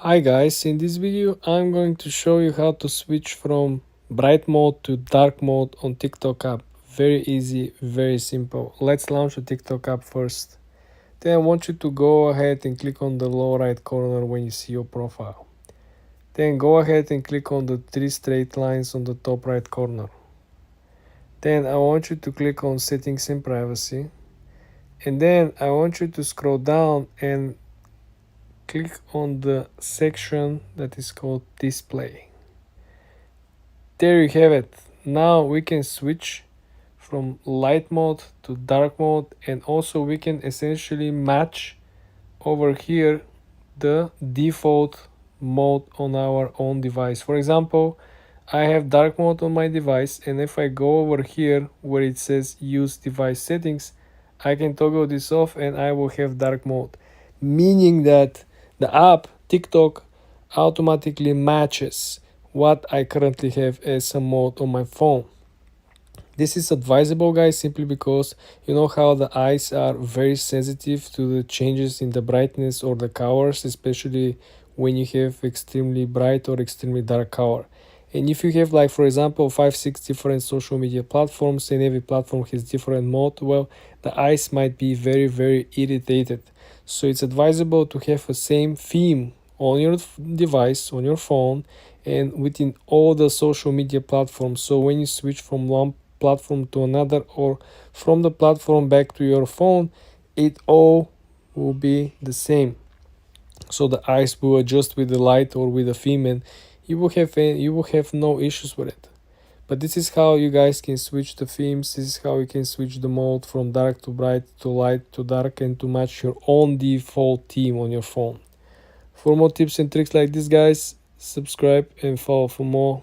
Hi guys, in this video I'm going to show you how to switch from bright mode to dark mode on TikTok app. Very easy, very simple. Let's launch the TikTok app first. Then I want you to go ahead and click on the lower right corner when you see your profile. Then go ahead and click on the three straight lines on the top right corner. Then I want you to click on settings and privacy. And then I want you to scroll down and click on the section that is called display. There you have it. Now we can switch from light mode to dark mode, and also we can essentially match over here the default mode on our own device. For example, I have dark mode on my device, and if I go over here where it says use device settings, I can toggle this off and I will have dark mode, meaning that the app TikTok automatically matches what I currently have as a mode on my phone. This is advisable, guys, simply because you know how the eyes are very sensitive to the changes in the brightness or the colors, especially when you have extremely bright or extremely dark color. And if you have, like, for example, 5-6 different social media platforms and every platform has different mode, well, the eyes might be very irritated. So it's advisable to have the same theme on your device, on your phone, and within all the social media platforms. So when you switch from one platform to another or from the platform back to your phone, it all will be the same. So the eyes will adjust with the light or with the theme, and you will have no issues with it. But this is how you guys can switch the themes. This is how you can switch the mode from dark to bright to light to dark, and to match your own default theme on your phone. For more tips and tricks like this, guys, subscribe and follow for more.